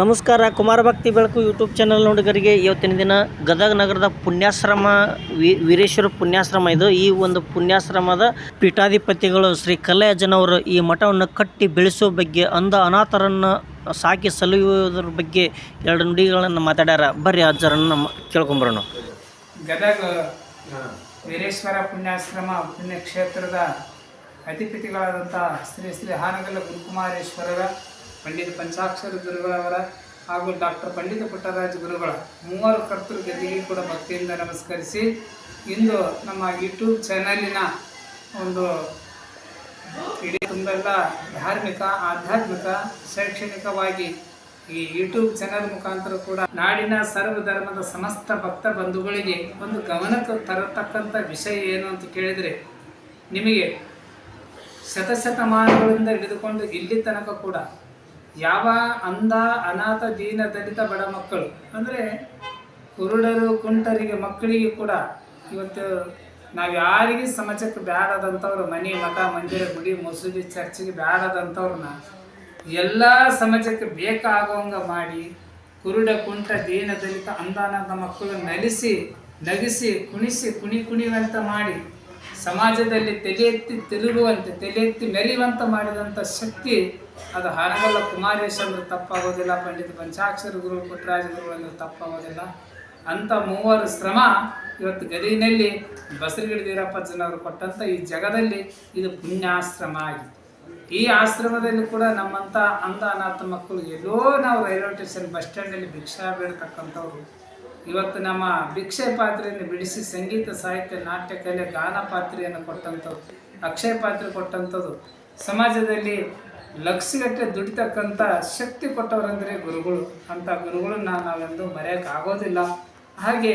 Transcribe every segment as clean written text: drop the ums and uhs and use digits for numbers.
ನಮಸ್ಕಾರ. ಕುಮಾರ ಭಕ್ತಿ ಬೆಳಕು ಯೂಟ್ಯೂಬ್ ಚಾನಲ್ ನೋಡಿಗರಿಗೆ ಇವತ್ತಿನ ದಿನ ಗದಗ ನಗರದ ಪುಣ್ಯಾಶ್ರಮ ವೀರೇಶ್ವರ ಪುಣ್ಯಾಶ್ರಮ ಇದು. ಈ ಒಂದು ಪುಣ್ಯಾಶ್ರಮದ ಪೀಠಾಧಿಪತಿಗಳು ಶ್ರೀ ಕಲ್ಲಯ್ಯಜ್ಜನವರು ಈ ಮಠವನ್ನು ಕಟ್ಟಿ ಬೆಳೆಸುವ ಬಗ್ಗೆ, ಅನಾಥರನ್ನು ಸಾಕಿ ಸಲುಹುವುದರ ಬಗ್ಗೆ ಎರಡು ನುಡಿಗಳನ್ನು ಮಾತಾಡ್ಯಾರ. ಬರ್ರಿ ಅಜ್ಜರನ್ನು ಕೇಳ್ಕೊಂಬರೋಣ. ಗದಗ ವೀರೇಶ್ವರ ಪುಣ್ಯಾಶ್ರಮ ಪುಣ್ಯಕ್ಷೇತ್ರದ ಅಧಿಪತಿಗಳಾದಂಥ ಶ್ರೀ ಶ್ರೀ ಹಾನಗಲ್ಲ ಗುರುಕುಮಾರೇಶ್ವರರ, ಪಂಡಿತ ಪಂಚಾಕ್ಷರ ಗುರುಗಳವರ ಹಾಗೂ ಡಾಕ್ಟರ್ ಪಂಡಿತ ಪುಟ್ಟರಾಜ ಗುರುಗಳ ಮೂವರು ಕರ್ತೃ ಗದಿಗೆ ಕೂಡ ಭಕ್ತಿಯಿಂದ ನಮಸ್ಕರಿಸಿ, ಇಂದು ನಮ್ಮ ಯೂಟ್ಯೂಬ್ ಚಾನಲಿನ ಒಂದು ಇಡೀ ತುಂಬೆಲ್ಲ ಧಾರ್ಮಿಕ, ಆಧ್ಯಾತ್ಮಿಕ, ಶೈಕ್ಷಣಿಕವಾಗಿ ಈ ಯೂಟ್ಯೂಬ್ ಚಾನಲ್ ಮುಖಾಂತರ ಕೂಡ ನಾಡಿನ ಸರ್ವಧರ್ಮದ ಸಮಸ್ತ ಭಕ್ತ ಬಂಧುಗಳಿಗೆ ಒಂದು ಗಮನಕ್ಕೆ ತರತಕ್ಕಂಥ ವಿಷಯ ಏನು ಅಂತ ಕೇಳಿದರೆ, ನಿಮಗೆ ಶತಶತಮಾನಗಳಿಂದ ಹಿಡಿದುಕೊಂಡು ಇಲ್ಲಿ ತನಕ ಕೂಡ ಯಾವ ಅಂಧ, ಅನಾಥ, ದೀನ, ದಲಿತ, ಬಡ ಮಕ್ಕಳು ಅಂದರೆ ಕುರುಡರು, ಕುಂಟರಿಗೆ ಮಕ್ಕಳಿಗೆ ಕೂಡ ಇವತ್ತು ನಾವು ಯಾರಿಗೆ ಸಮಾಜಕ್ಕೆ ಬ್ಯಾಡದಂಥವ್ರು, ಮನೆ, ಮಠ, ಮಂದಿರ, ಗುಡಿ, ಮಸೂದಿ, ಚರ್ಚಿಗೆ ಬ್ಯಾಡದಂಥವ್ರನ್ನ ಎಲ್ಲ ಸಮಾಜಕ್ಕೆ ಬೇಕಾಗುವಂಗ ಮಾಡಿ, ಕುರುಡ, ಕುಂಟ, ದೀನ, ದಲಿತ, ಅಂಧ, ಅನಾಥ ಮಕ್ಕಳು ನಗಿಸಿ ಕುಣಿಯುವಂತ ಮಾಡಿ, ಸಮಾಜದಲ್ಲಿ ತಲೆ ಎತ್ತಿ ತಿರುಗುವಂತೆ, ತಲೆ ಎತ್ತಿ ಮೆರೆಯುವಂತ ಮಾಡಿದಂಥ ಶಕ್ತಿ ಅದು ಹಾನಗಲ್ಲ ಕುಮಾರೇಶ್ ಅಂದ್ರೆ ತಪ್ಪಾಗೋದಿಲ್ಲ, ಪಂಡಿತ ಪಂಚಾಕ್ಷರ ಗುರು ಪುಟ್ಟರಾಜ ಗುರುಗಳು ತಪ್ಪಾಗೋದಿಲ್ಲ. ಅಂಥ ಮೂವರು ಶ್ರಮ ಇವತ್ತು ಗದಗಿನಲ್ಲಿ ಬಸರಗಿರಿ ವೀರಪ್ಪಜ್ಜನವರು ಕೊಟ್ಟಂಥ ಈ ಜಗದಲ್ಲಿ ಇದು ಪುಣ್ಯಾಶ್ರಮ ಆಗಿದೆ. ಈ ಆಶ್ರಮದಲ್ಲಿ ಕೂಡ ನಮ್ಮಂಥ ಅಂಧ, ಅನಾಥ ಮಕ್ಕಳು ಎಲ್ಲೋ ನಾವು ರೈಲ್ವೆ ಸ್ಟೇಷನ್, ಬಸ್ ಸ್ಟ್ಯಾಂಡಲ್ಲಿ ಭಿಕ್ಷಾ ಬೇಡ್ತಕ್ಕಂಥವ್ರು ಇವತ್ತು ನಮ್ಮ ಭಿಕ್ಷೆ ಪಾತ್ರೆಯನ್ನು ಬಿಡಿಸಿ ಸಂಗೀತ, ಸಾಹಿತ್ಯ, ನಾಟ್ಯ ಕಲೆ, ಗಾನ ಪಾತ್ರೆಯನ್ನು ಕೊಟ್ಟಂಥವ್ರು, ಅಕ್ಷಯ ಪಾತ್ರೆ ಕೊಟ್ಟಂಥದ್ದು, ಸಮಾಜದಲ್ಲಿ ಲಕ್ಷಗಟ್ಟಲೆ ದುಡಿತಕ್ಕಂಥ ಶಕ್ತಿ ಕೊಟ್ಟವರಂದರೆ ಗುರುಗಳು. ಅಂಥ ಗುರುಗಳನ್ನ ನಾವೆಂದು ಮರೆಯೋಕ್ಕಾಗೋದಿಲ್ಲ. ಹಾಗೆ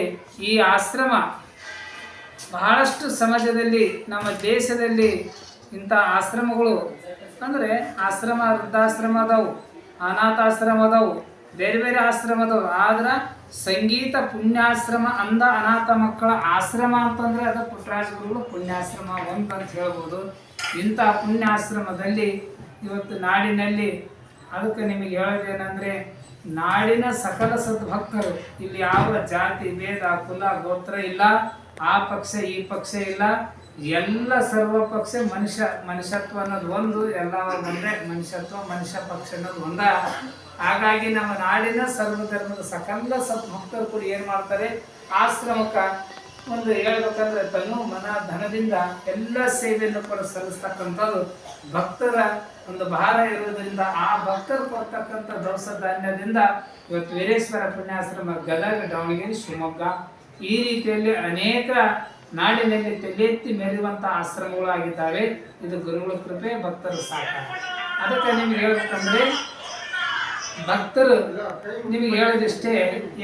ಈ ಆಶ್ರಮ ಬಹಳಷ್ಟು ಸಮಾಜದಲ್ಲಿ, ನಮ್ಮ ದೇಶದಲ್ಲಿ ಇಂಥ ಆಶ್ರಮಗಳು ಅಂದರೆ ಆಶ್ರಮ, ವೃದ್ಧಾಶ್ರಮ ಅದಾವು, ಅನಾಥಾಶ್ರಮ ಅದಾವು, ಬೇರೆ ಬೇರೆ ಆಶ್ರಮ ಅದಾವು. ಆದ್ರೆ ಸಂಗೀತ ಪುಣ್ಯಾಶ್ರಮ, ಅಂಧ ಅನಾಥ ಮಕ್ಕಳ ಆಶ್ರಮ ಅಂತಂದರೆ ಅದು ಪುಟ್ಟರಾಜ ಗುರುಗಳು ಪುಣ್ಯಾಶ್ರಮ ಅಂತ ಹೇಳ್ಬೋದು. ಇಂಥ ಪುಣ್ಯಾಶ್ರಮದಲ್ಲಿ ಇವತ್ತು ನಾಡಿನಲ್ಲಿ, ಅದಕ್ಕೆ ನಿಮಗೆ ಹೇಳೋದೇನೆಂದರೆ, ನಾಡಿನ ಸಕಲ ಸದ್ಭಕ್ತರು, ಇಲ್ಲಿ ಯಾವ ಜಾತಿ ಭೇದ, ಕುಲ, ಗೋತ್ರ ಇಲ್ಲ, ಆ ಪಕ್ಷ ಈ ಪಕ್ಷ ಇಲ್ಲ, ಎಲ್ಲ ಸರ್ವ ಪಕ್ಷ ಮನುಷ್ಯತ್ವ ಅನ್ನೋದು ಒಂದು, ಎಲ್ಲ ಒಂದೇ ಮನುಷ್ಯತ್ವ, ಮನುಷ್ಯ ಪಕ್ಷ ಅನ್ನೋದು ಒಂದ. ಹಾಗಾಗಿ ನಮ್ಮ ನಾಡಿನ ಸರ್ವಧರ್ಮದ ಸಕಲ ಸದ್ಭಕ್ತರು ಕೂಡ ಏನು ಮಾಡ್ತಾರೆ, ಆಶ್ರಮಕ್ಕೆ ಒಂದು ಹೇಳ್ಬೇಕಂದ್ರೆ ತನು ಮನ ಧನದಿಂದ ಎಲ್ಲ ಸೇವೆಯನ್ನು ಕೂಡ ಸಲ್ಲಿಸ್ತಕ್ಕಂಥದ್ದು ಭಕ್ತರ ಒಂದು ಭಾರ ಇರೋದ್ರಿಂದ, ಆ ಭಕ್ತರು ಕೊಡ್ತಕ್ಕಂಥ ದವಸ ಧಾನ್ಯದಿಂದ ಇವತ್ತು ವೀರೇಶ್ವರ ಪುಣ್ಯಾಶ್ರಮ ಗದಗ, ದಾವಣಗೆರೆ, ಶಿವಮೊಗ್ಗ ಈ ರೀತಿಯಲ್ಲಿ ಅನೇಕ ನಾಡಿನಲ್ಲಿ ತಲೆತ್ತಿ ಮೆರೆಯುವಂಥ ಆಶ್ರಮಗಳಾಗಿದ್ದಾವೆ. ಇದು ಗುರುಗಳ ಕೃಪೆ, ಭಕ್ತರ ಸಾಕ. ಅದಕ್ಕೆ ನಿಮ್ಗೆ ಹೇಳ್ಬೇಕಂದ್ರೆ, ಭಕ್ತರು ನಿಮಗೆ ಹೇಳೋದಿಷ್ಟೇ,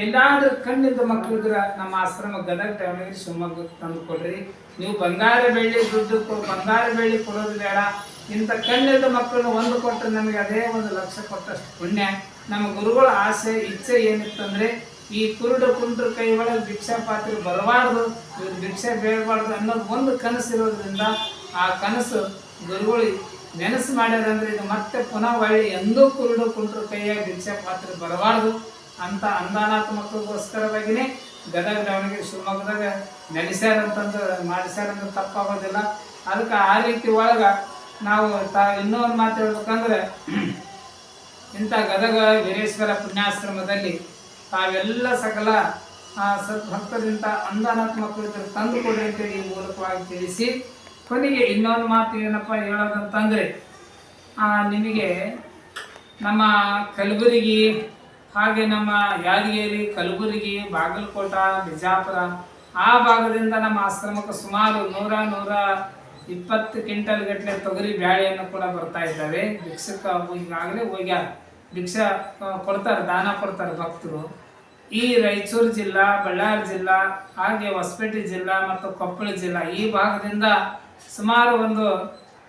ಎಲ್ಲಾದ್ರೂ ಕಣ್ಣಿದ್ದ ಮಕ್ಕಳಿದ್ರೆ ನಮ್ಮ ಆಶ್ರಮ ಗದಗ, ದಾವಣಗೆರೆ, ಶಿವಮೊಗ್ಗ ತಂದು ಕೊಡ್ರಿ. ನೀವು ಬಂಗಾರ ಬೆಳ್ಳಿ ಕೊಡೋದು ಬೇಡ. ಇಂಥ ಕಣ್ಣಿದ್ದ ಮಕ್ಕಳನ್ನ ಒಂದು ಕೊಟ್ಟರೆ ನಮಗೆ ಅದೇ 1 ಲಕ್ಷ ಕೊಟ್ಟಷ್ಟು ಪುಣ್ಯ. ನಮ್ಮ ಗುರುಗಳ ಆಸೆ, ಇಚ್ಛೆ ಏನಿತ್ತಂದ್ರೆ, ಈ ಕುರುಡು ಕುಂಟ್ರ ಕೈ ಒಳಗೆ ಭಿಕ್ಷಾ ಪಾತ್ರೆ ಬರಬಾರ್ದು, ಇವ್ರು ಭಿಕ್ಷೆ ಬೇಡಬಾರ್ದು ಅನ್ನೋದು ಒಂದು ಕನಸು ಇರೋದ್ರಿಂದ, ಆ ಕನಸು ಗುರುಗಳು ನೆನಸು ಮಾಡ್ಯಾರಂದ್ರೆ, ಇದು ಮತ್ತೆ ಪುನಃ ಒಳ್ಳೆ ಎಂದೂ ಕುರುಡು ಕುಂಟ್ರ ಕೈಯಾಗಿ ಭಿಕ್ಷಾ ಪಾತ್ರೆ ಬರಬಾರ್ದು ಅಂತ ಅಂಧಾನಾಥ ಮಕ್ಕಳಿಗೋಸ್ಕರವಾಗಿಯೇ ಗದಗ, ದಾವಣಗೆರೆ, ಶಿವಮೊಗ್ಗದಾಗ ನೆಲೆಸ್ಯಾರಂತಂದು ಮಾಡಿಸ್ಯಾರಂದ್ರೆ ತಪ್ಪಾಗೋದಿಲ್ಲ. ಅದಕ್ಕೆ ಆ ರೀತಿ ಒಳಗೆ ನಾವು ಇನ್ನೂ ಒಂದು ಮಾತು ಹೇಳ್ಬೇಕಂದ್ರೆ, ಇಂಥ ಗದಗ ವೀರೇಶ್ವರ ಪುಣ್ಯಾಶ್ರಮದಲ್ಲಿ ತಾವೆಲ್ಲ ಸಕಲ ಸದ್ಭಕ್ತರಿಂದ ಅಂಧಾನಾಥ ಮಕ್ಕಳಿಗೆ ತಂದು ಕೊಡ್ರಿ ಅಂತೇಳಿ ಈ ಮೂಲಕವಾಗಿ ತಿಳಿಸಿ, ಕೊನೆಗೆ ಇನ್ನೊಂದು ಮಾತು ಏನಪ್ಪ ಹೇಳೋದಂತಂದರೆ, ನಿಮಗೆ ನಮ್ಮ ಕಲಬುರಗಿ, ಹಾಗೆ ನಮ್ಮ ಯಾದಗಿರಿ, ಕಲಬುರಗಿ, ಬಾಗಲಕೋಟ, ಬಿಜಾಪುರ ಆ ಭಾಗದಿಂದ ನಮ್ಮ ಆಶ್ರಮಕ್ಕೆ ಸುಮಾರು 100-120 ಕ್ವಿಂಟಲ್ ಗಟ್ಟಲೆ ತೊಗರಿ ಬ್ಯಾಳೆಯನ್ನು ಕೂಡ ಬರ್ತಾ ಇದ್ದಾವೆ. ಭಿಕ್ಷಕ್ಕೆ ಈಗಾಗಲೇ ಹೋಗ್ಯಾರ, ಭಿಕ್ಷಾ ಕೊಡ್ತಾರೆ, ದಾನ ಕೊಡ್ತಾರೆ ಭಕ್ತರು. ಈ ರಾಯಚೂರು ಜಿಲ್ಲಾ, ಬಳ್ಳಾರಿ ಜಿಲ್ಲಾ, ಹಾಗೆ ಹೊಸಪೇಟೆ ಜಿಲ್ಲಾ ಮತ್ತು ಕೊಪ್ಪಳ ಜಿಲ್ಲಾ ಈ ಭಾಗದಿಂದ ಸುಮಾರು ಒಂದು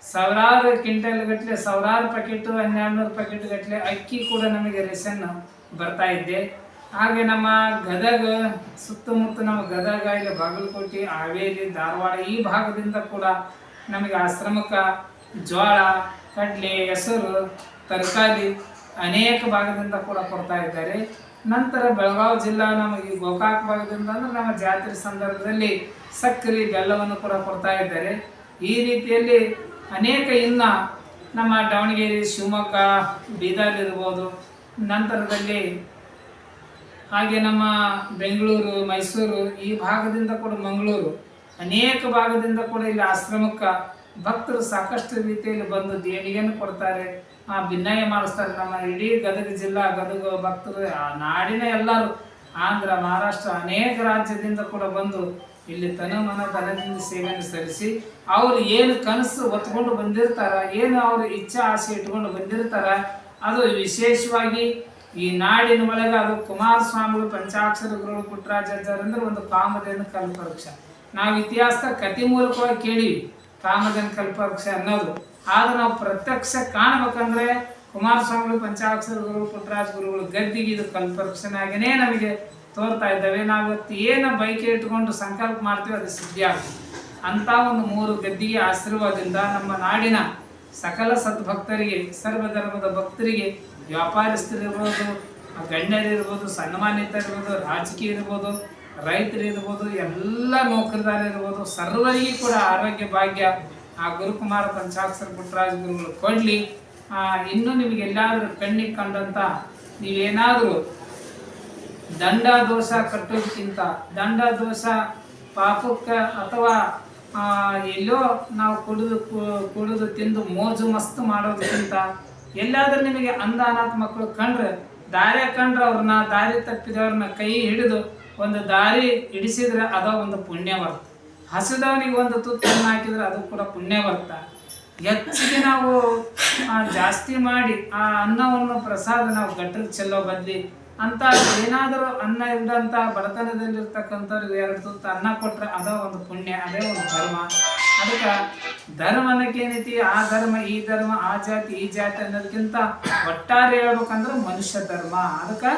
1000 ಕ್ವಿಂಟಲ್ ಗಟ್ಟಲೆ, 1000 ಪ್ಯಾಕೆಟು, 1200 ಪ್ಯಾಕೆಟ್ ಗಟ್ಟಲೆ ಅಕ್ಕಿ ಕೂಡ ನಮಗೆ ರೇಷನ್ ಬರ್ತಾ ಇದ್ದೆ. ಹಾಗೆ ನಮ್ಮ ಗದಗ ಸುತ್ತಮುತ್ತ, ನಮ್ಮ ಗದಗ, ಇಲ್ಲಿ ಬಾಗಲಕೋಟೆ, ಹಾವೇರಿ, ಧಾರವಾಡ ಈ ಭಾಗದಿಂದ ಕೂಡ ನಮಗೆ ಆಶ್ರಮಕ್ಕೆ ಜೋಳ, ಕಡಲೆ, ಹೆಸರು, ತರಕಾರಿ ಅನೇಕ ಭಾಗದಿಂದ ಕೂಡ ಕೊಡ್ತಾ ಇದ್ದಾರೆ. ನಂತರ ಬೆಳಗಾವಿ ಜಿಲ್ಲಾ ನಮಗೆ ಗೋಕಾಕ್ ಭಾಗದಿಂದ ಅಂದ್ರೆ ನಮ್ಮ ಜಾತ್ರೆ ಸಂದರ್ಭದಲ್ಲಿ ಸಕ್ಕರೆ ಬೆಲ್ಲವನ್ನು ಕೂಡ ಕೊಡ್ತಾ ಇದ್ದಾರೆ. ಈ ರೀತಿಯಲ್ಲಿ ಅನೇಕ ಇನ್ನ ನಮ್ಮ ದಾವಣಗೆರೆ, ಶಿವಮೊಗ್ಗ, ಬೀದರ್ ಇರ್ಬೋದು, ನಂತರದಲ್ಲಿ ಹಾಗೆ ನಮ್ಮ ಬೆಂಗಳೂರು, ಮೈಸೂರು ಈ ಭಾಗದಿಂದ ಕೂಡ, ಮಂಗಳೂರು ಅನೇಕ ಭಾಗದಿಂದ ಕೂಡ ಇಲ್ಲಿ ಆಶ್ರಮಕ್ಕೆ ಭಕ್ತರು ಸಾಕಷ್ಟು ರೀತಿಯಲ್ಲಿ ಬಂದು ದೇಣಿಗೆಯನ್ನು ಕೊಡ್ತಾರೆ, ಭಿನ್ನಯ ಮಾಡಿಸ್ತಾರೆ. ನಮ್ಮ ಇಡೀ ಗದಗ ಜಿಲ್ಲಾ, ಗದಗ ಭಕ್ತರು, ನಾಡಿನ ಎಲ್ಲರೂ, ಆಂಧ್ರ, ಮಹಾರಾಷ್ಟ್ರ ಅನೇಕ ರಾಜ್ಯದಿಂದ ಕೂಡ ಬಂದು ಇಲ್ಲಿ ತನುಮನ ಧನದಿಂದ ಸೇವೆಯನ್ನು ಸಲ್ಲಿಸಿ ಅವರು ಏನು ಕನಸು ಹೊತ್ಕೊಂಡು ಬಂದಿರ್ತಾರ, ಏನು ಅವರು ಇಚ್ಛಾ ಆಸೆ ಇಟ್ಕೊಂಡು ಬಂದಿರ್ತಾರ, ಅದು ವಿಶೇಷವಾಗಿ ಈ ನಾಡಿನ ಒಳಗೆ ಅದು ಕುಮಾರಸ್ವಾಮಿಗಳು ಪಂಚಾಕ್ಷರ ಗುರುಗಳು ಪುಟ್ಟರಾಜಾಚಾರ್ಯ ಅಂದ್ರೆ ಒಂದು ಕಾಮಧೇನು ಕಲ್ಪವೃಕ್ಷ. ನಾವು ಇತಿಹಾಸದ ಕಥೆ ಮೂಲಕವಾಗಿ ಕೇಳಿವಿ ಕಾಮಧೇನು ಕಲ್ಪವೃಕ್ಷ ಅನ್ನೋದು. ಆದ್ರೆ ನಾವು ಪ್ರತ್ಯಕ್ಷ ಕಾಣಬೇಕಂದ್ರೆ ಕುಮಾರಸ್ವಾಮಿಗಳು ಪಂಚಾಕ್ಷರ ಗುರುಗಳು ಪುಟ್ಟರಾಜ ಗುರುಗಳು ಗದ್ದಿಗೆ ಇದು ಕಲ್ಪವೃಕ್ಷನಾಗೇ ನಮಗೆ ತೋರ್ತಾ ಇದ್ದಾವೆ. ನಾವು ಇವತ್ತು ಏನು ಬೈಕೆ ಇಟ್ಕೊಂಡು ಸಂಕಲ್ಪ ಮಾಡ್ತೀವಿ ಅದು ಸಿದ್ಧಿ ಆಗ್ತದೆ. ಅಂತ ಒಂದು 3 ಗದ್ದಿಗೆ ಆಶೀರ್ವಾದದಿಂದ ನಮ್ಮ ನಾಡಿನ ಸಕಲ ಸದ್ಭಕ್ತರಿಗೆ, ಸರ್ವಧರ್ಮದ ಭಕ್ತರಿಗೆ, ವ್ಯಾಪಾರಸ್ಥರಿರ್ಬೋದು, ಗಣ್ಯರಿರ್ಬೋದು, ಸನ್ಮಾನಿತರಿರ್ಬೋದು, ರಾಜಕೀಯ ಇರ್ಬೋದು, ರೈತರಿರ್ಬೋದು, ಎಲ್ಲ ನೌಕರದಾರ ಇರ್ಬೋದು, ಸರ್ವರಿಗೂ ಕೂಡ ಆರೋಗ್ಯ ಭಾಗ್ಯ ಆ ಗುರುಕುಮಾರ ಪಂಚಾಕ್ಷರ ಪುಟ್ಟರಾಜ ಗುರುಗಳು ಕೊಡಲಿ. ಇನ್ನೂ ನಿಮಗೆ ಎಲ್ಲಾದರೂ ಕಣ್ಣಿಗೆ ಕಂಡಂಥ ನೀವೇನಾದರೂ ದಂಡ ದೋಷ ಕಟ್ಟೋದಕ್ಕಿಂತ, ದಂಡ ದೋಷ ಪಾಪಕ್ಕೆ ಅಥವಾ ಎಲ್ಲೋ ನಾವು ಕುಡಿದು ತಿಂದು ಮೋಜು ಮಸ್ತು ಮಾಡೋದಕ್ಕಿಂತ ಎಲ್ಲಾದ್ರೂ ನಿಮಗೆ ಅಂಧ ಅನಾಥ ಮಕ್ಕಳು ಕಂಡ್ರೆ, ದಾರಿ ಕಂಡ್ರೆ ಅವ್ರನ್ನ ದಾರಿ ತಪ್ಪಿದವ್ರನ್ನ ಕೈ ಹಿಡಿದು ಒಂದು ದಾರಿ ಹಿಡಿಸಿದ್ರೆ ಅದೋ ಒಂದು ಪುಣ್ಯ ಬರ್ತ. ಹಸಿದವನಿಗೆ ಒಂದು ತುತ್ತನ್ನು ಹಾಕಿದ್ರೆ ಅದು ಕೂಡ ಪುಣ್ಯ ಬರ್ತ. ಹೆಚ್ಚಿಗೆ ನಾವು ಜಾಸ್ತಿ ಮಾಡಿ ಆ ಅನ್ನವನ್ನು ಪ್ರಸಾದ ನಾವು ಗಟ್ಟರಿಗೆ ಚೆಲ್ಲೋ ಬದಲಿ ಅಂತ ಏನಾದರೂ ಅನ್ನ ಇಲ್ಲದಂಥ ಬಡತನದಲ್ಲಿರ್ತಕ್ಕಂಥವ್ರಿಗೆ 2 ತುತ್ತು ಅನ್ನ ಕೊಟ್ಟರೆ ಅದೋ ಒಂದು ಪುಣ್ಯ, ಅದೇ ಒಂದು ಧರ್ಮ. ಅದಕ್ಕೆ ಧರ್ಮ ಅನ್ನೋಕ್ಕೇನೈತಿ, ಆ ಧರ್ಮ ಈ ಧರ್ಮ, ಆ ಜಾತಿ ಈ ಜಾತಿ ಅನ್ನೋದಕ್ಕಿಂತ ಒಟ್ಟಾರೆ ಹೇಳ್ಬೇಕಂದ್ರೆ ಮನುಷ್ಯ ಧರ್ಮ. ಅದಕ್ಕೆ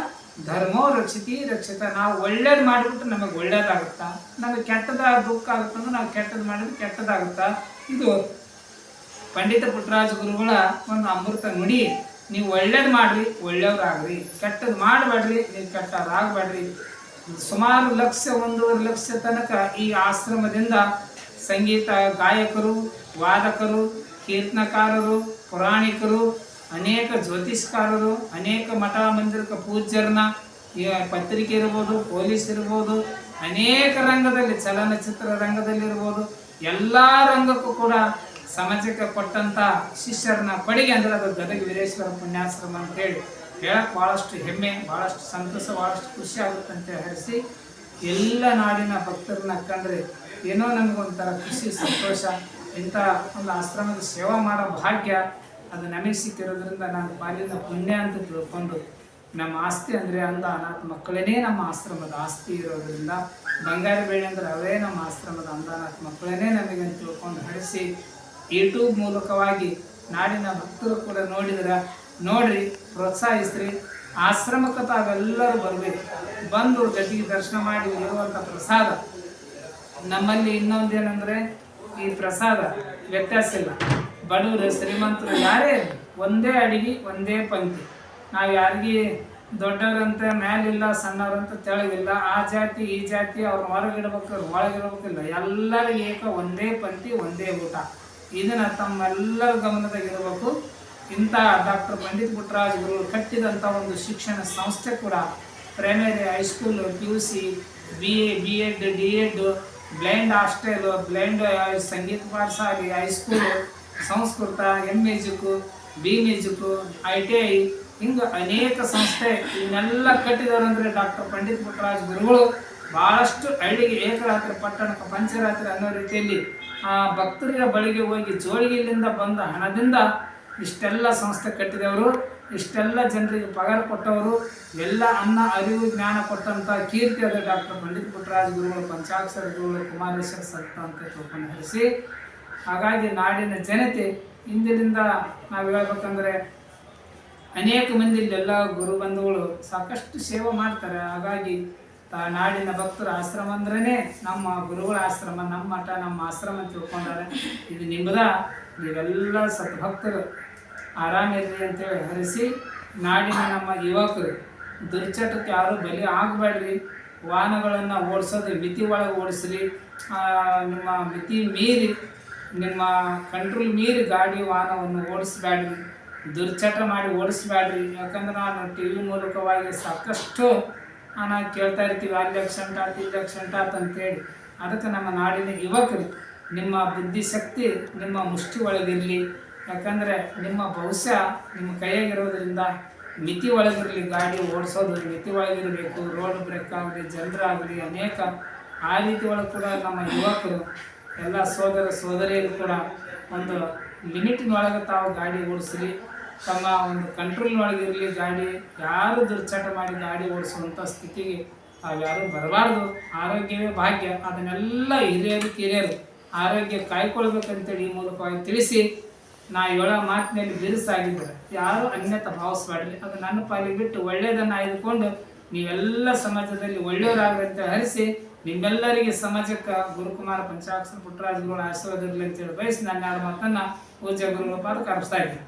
ಧರ್ಮೋ ರಕ್ಷಿತಿ ರಕ್ಷಿತ. ನಾವು ಒಳ್ಳೇದು ಮಾಡಿಬಿಟ್ರೆ ನಮಗೆ ಒಳ್ಳೇದಾಗುತ್ತಾ, ನಮಗೆ ಕೆಟ್ಟದ ದುಃಖ ಆಗುತ್ತಂದ್ರೆ ನಾವು ಕೆಟ್ಟದ್ದು ಮಾಡಿದ್ರೆ ಕೆಟ್ಟದಾಗುತ್ತಾ. ಇದು ಪಂಡಿತ ಪುಟ್ಟರಾಜ ಗುರುಗಳ ಒಂದು ಅಮೃತ ನುಡಿ. ನೀವು ಒಳ್ಳೇದು ಮಾಡ್ರಿ, ಒಳ್ಳೆಯವ್ರಾಗ್ರಿ, ಕೆಟ್ಟದ್ದು ಮಾಡಬೇಡ್ರಿ, ನೀವು ಕೆಟ್ಟವ್ರಾಗಬೇಡ್ರಿ. ಸುಮಾರು 1.5 ಲಕ್ಷ ತನಕ ಈ ಆಶ್ರಮದಿಂದ ಸಂಗೀತ ಗಾಯಕರು, ವಾದಕರು, ಕೀರ್ತನಕಾರರು, ಪುರಾಣಿಕರು, ಅನೇಕ ಜ್ಯೋತಿಷ್ಕಾರರು, ಅನೇಕ ಮಠ ಮಂದಿರಕ್ಕೆ ಪೂಜ್ಯರನ್ನ, ಪತ್ರಿಕೆ ಇರ್ಬೋದು, ಪೊಲೀಸ್ ಇರ್ಬೋದು, ಅನೇಕ ರಂಗದಲ್ಲಿ, ಚಲನಚಿತ್ರ ರಂಗದಲ್ಲಿರ್ಬೋದು, ಎಲ್ಲ ರಂಗಕ್ಕೂ ಕೂಡ ಸಮಾಜಕ್ಕೆ ಕೊಟ್ಟಂಥ ಶಿಷ್ಯರನ್ನ ಕೊಡುಗೆ ಅಂದರೆ ಅದು ಗದಗ ವೀರೇಶ್ವರ ಪುಣ್ಯಾಶ್ರಮ ಅಂತೇಳಿ ಹೇಳಕ್ಕೆ ಭಾಳಷ್ಟು ಹೆಮ್ಮೆ, ಭಾಳಷ್ಟು ಸಂತೋಷ, ಭಾಳಷ್ಟು ಖುಷಿ ಆಗುತ್ತೆ ಅಂತ ಹರಿಸಿ ಎಲ್ಲ ನಾಡಿನ ಭಕ್ತರನ್ನ ಕಂಡ್ರೆ ಏನೋ ನಮಗೊಂಥರ ಖುಷಿ, ಸಂತೋಷ. ಇಂಥ ಒಂದು ಆಶ್ರಮದ ಸೇವಾ ಮಾಡೋ ಭಾಗ್ಯ ಅದು ನಮಗೆ ಸಿಕ್ಕಿರೋದ್ರಿಂದ ನಾನು ಪಾಲಿನ ಪುಣ್ಯ ಅಂತ ತಿಳ್ಕೊಂಡು, ನಮ್ಮ ಆಸ್ತಿ ಅಂದರೆ ಅಂಧ ಅನಾಥ ಮಕ್ಕಳೇ ನಮ್ಮ ಆಶ್ರಮದ ಆಸ್ತಿ ಇರೋದ್ರಿಂದ, ಬಂಗಾರ ಬೆಳೆ ಅಂದರೆ ಅವೇ ನಮ್ಮ ಆಶ್ರಮದ ಅಂಧ ಅನಾಥ ಮಕ್ಕಳೇ ನಮಗೆ ಅಂತ ತಿಳ್ಕೊಂಡು ಹರಿಸಿ ಯೂಟ್ಯೂಬ್ ಮೂಲಕವಾಗಿ ನಾಡಿನ ಭಕ್ತರು ಕೂಡ ನೋಡ್ರಿ, ಪ್ರೋತ್ಸಾಹಿಸ್ರಿ. ಆಶ್ರಮಕ್ಕೆ ತಾವೆಲ್ಲರೂ ಬರಬೇಕು, ಬಂದು ಗದ್ದಿಗೆ ದರ್ಶನ ಮಾಡಿ ಇರುವಂಥ ಪ್ರಸಾದ ನಮ್ಮಲ್ಲಿ ಇನ್ನೊಂದೇನೆಂದರೆ ಈ ಪ್ರಸಾದ ವ್ಯತ್ಯಾಸ ಇಲ್ಲ. ಬಡವರು ಶ್ರೀಮಂತರು ಯಾರೇ ಒಂದೇ ಅಡಿಗೆ, ಒಂದೇ ಪಂಕ್ತಿ. ನಾವು ಯಾರಿಗೆ ದೊಡ್ಡವರಂತ ಮೇಲಿಲ್ಲ, ಸಣ್ಣವ್ರಂತ ತೆಳಗಿಲ್ಲ, ಆ ಜಾತಿ ಈ ಜಾತಿ ಅವ್ರನ್ನ ಹೊರಗಿಡ್ಬೇಕು, ಒಳಗಿಡ್ಬೇಕಿಲ್ಲ, ಎಲ್ಲರಿಗೂ ಏಕ ಒಂದೇ ಪಂಕ್ತಿ, ಒಂದೇ ಊಟ. ಇದನ್ನು ತಮ್ಮೆಲ್ಲರ ಗಮನದಾಗಿರಬೇಕು. ಇಂಥ ಡಾಕ್ಟರ್ ಪಂಡಿತ ಪುಟ್ಟರಾಜ ಗುರುಗಳು ಕಟ್ಟಿದಂಥ ಒಂದು ಶಿಕ್ಷಣ ಸಂಸ್ಥೆ ಕೂಡ primary, high school, PUC, BA, B.Ed, D.Ed, blind hostel, blind ಸಂಗೀತ ಪಾಠಶಾಲೆ, high school, Sanskrit, M.Music, B.Music, ITI, ಹಿಂಗೆ ಅನೇಕ ಸಂಸ್ಥೆ ಇವನ್ನೆಲ್ಲ ಕಟ್ಟಿದವರಂದರೆ ಡಾಕ್ಟರ್ ಪಂಡಿತ ಪುಟ್ಟರಾಜ ಗುರುಗಳು. ಭಾಳಷ್ಟು ಹಳ್ಳಿಗೆ ಏಕರಾತ್ರಿ, ಪಟ್ಟಣಕ್ಕೆ ಪಂಚರಾತ್ರಿ ಅನ್ನೋ ರೀತಿಯಲ್ಲಿ ಭಕ್ತರಿಗೆ ಬಳಿಗೆ ಹೋಗಿ ಜೋಳಿಗೆಯಿಂದ ಬಂದ ಹಣದಿಂದ ಇಷ್ಟೆಲ್ಲ ಸಂಸ್ಥೆ ಕಟ್ಟಿದವರು, ಇಷ್ಟೆಲ್ಲ ಜನರಿಗೆ ಪಗಾರ ಕೊಟ್ಟವರು, ಎಲ್ಲ ಅನ್ನ ಅರಿವು ಜ್ಞಾನ ಕೊಟ್ಟಂಥ ಕೀರ್ತಿ ಅದ ಡಾಕ್ಟರ್ ಪಂಡಿತ ಪುಟ್ಟರಾಜ ಗುರುಗಳು, ಪಂಚಾಕ್ಷರ ಗುರುಗಳು, ಕುಮಾರೇಶ್ವರ ಸತ್ತ ಅಂತ ತಿಳ್ಕೊಂಡು ಹರಿಸಿ. ಹಾಗಾಗಿ ನಾಡಿನ ಜನತೆ ಇಂದಿನಿಂದ ನಾವು ಹೇಳ್ಬೇಕಂದ್ರೆ ಅನೇಕ ಮಂದಿ ಇಲ್ಲೆಲ್ಲ ಗುರು ಬಂಧುಗಳು ಸಾಕಷ್ಟು ಸೇವೆ ಮಾಡ್ತಾರೆ. ಹಾಗಾಗಿ ನಾಡಿನ ಭಕ್ತರ ಆಶ್ರಮ ಅಂದ್ರೇ ನಮ್ಮ ಗುರುಗಳ ಆಶ್ರಮ, ನಮ್ಮ ಮಠ, ನಮ್ಮ ಆಶ್ರಮ ಅಂತ ತಿಳ್ಕೊಂಡಾರೆ. ಇದು ನಿಮ್ಮದ, ನೀವೆಲ್ಲ ಸದ್ಭಕ್ತರು ಆರಾಮಿರಲಿ ಅಂತೇಳಿ ಹರಿಸಿ ನಾಡಿನ ನಮ್ಮ ಯುವಕರು ದುರ್ಚಟಕ್ಕೆ ಯಾರು ಬಲಿ ಆಗಬೇಡ್ರಿ. ವಾಹನಗಳನ್ನು ಓಡಿಸೋದು ಮಿತಿ ಒಳಗೆ ಓಡಿಸ್ರಿ. ನಿಮ್ಮ ಮಿತಿ ಮೀರಿ, ನಿಮ್ಮ ಕಂಟ್ರೋಲ್ ಮೀರಿ ಗಾಡಿ ವಾಹನವನ್ನು ಓಡಿಸ್ಬೇಡ್ರಿ. ದುರ್ಚಟ ಮಾಡಿ ಓಡಿಸ್ಬೇಡ್ರಿ. ಯಾಕಂದ್ರೆ ನಾನು ಟಿ ವಿ ಮೂಲಕವಾಗಿ ಸಾಕಷ್ಟು ನಾವು ಕೇಳ್ತಾ ಇರ್ತೀವಿ, ಅಲ್ಲಿ ಆಕ್ಸಿಡೆಂಟ್ ಆಯ್ತು, ಇಲ್ಲಿ ಆಕ್ಸಿಡೆಂಟ್ ಆಯ್ತು ಅಂತೇಳಿ. ಅದಕ್ಕೆ ನಮ್ಮ ನಾಡಿನ ಯುವಕರು ನಿಮ್ಮ ಬುದ್ಧಿಶಕ್ತಿ ನಿಮ್ಮ ಮುಷ್ಟಿ ಒಳಗಿರಲಿ. ಯಾಕಂದರೆ ನಿಮ್ಮ ಭವಿಷ್ಯ ನಿಮ್ಮ ಕೈಯಾಗಿರೋದ್ರಿಂದ ಮಿತಿ ಒಳಗಿರಲಿ. ಗಾಡಿ ಓಡಿಸೋದು ಮಿತಿ ಒಳಗಿರಬೇಕು. ರೋಡ್ ಬ್ರೇಕ್ ಆಗಲಿ, ಜನರಾಗಲಿ, ಅನೇಕ ಆ ರೀತಿ ಒಳಗೆ ಕೂಡ ನಮ್ಮ ಯುವಕರು ಎಲ್ಲ ಸೋದರ ಸೋದರಿಯರು ಕೂಡ ಒಂದು ಲಿಮಿಟಿನೊಳಗೆ ತಾವು ಗಾಡಿ ಓಡಿಸ್ರಿ. ತಮ್ಮ ಒಂದು ಕಂಟ್ರೋಲ್ನೊಳಗಿರಲಿ ಗಾಡಿ. ಯಾರು ದುರ್ಚಟ ಮಾಡಿ ಗಾಡಿ ಓಡಿಸುವಂಥ ಸ್ಥಿತಿಗೆ ಯಾರು ಬರಬಾರ್ದು. ಆರೋಗ್ಯವೇ ಭಾಗ್ಯ. ಅದನ್ನೆಲ್ಲ ಹಿರಿಯರು ಆರೋಗ್ಯ ಕಾಯ್ಕೊಳ್ಬೇಕಂತೇಳಿ ಈ ಮೂಲಕವಾಗಿ ತಿಳಿಸಿ ನಾ ಹೇಳೋ ಮಾತಿನಲ್ಲಿ ಬಿರುಸಾಗಿದ್ದಾರೆ. ಯಾರು ಅನ್ಯತಾ ಭಾವಿಸ್ಬೇಡ್ರಿ. ಅದು ನನ್ನ ಪಾಲಿಗೆ ಬಿಟ್ಟು ಒಳ್ಳೆಯದನ್ನು ಆಯ್ದುಕೊಂಡು ನೀವೆಲ್ಲ ಸಮಾಜದಲ್ಲಿ ಒಳ್ಳೆಯವರಾಗ್ರಿ ಅಂತ ಹರಿಸಿ, ನಿಮ್ಮೆಲ್ಲರಿಗೆ ಸಮಾಜಕ್ಕೆ ಗುರುಕುಮಾರ ಪಂಚಾಕ್ಷರ ಪುಟ್ಟರಾಜುಗಳ ಆಶೀರ್ವಾದ ಇರಲಿ ಅಂತೇಳಿ ಬಯಸಿ ನನ್ನ 2 ಮಾತನ್ನು ಪೂಜ್ಯ ಗುರುಗಳ ಪಾದಕ್ಕೆ ಅರ್ಪಿಸ್ತಾ ಇದ್ದೀನಿ.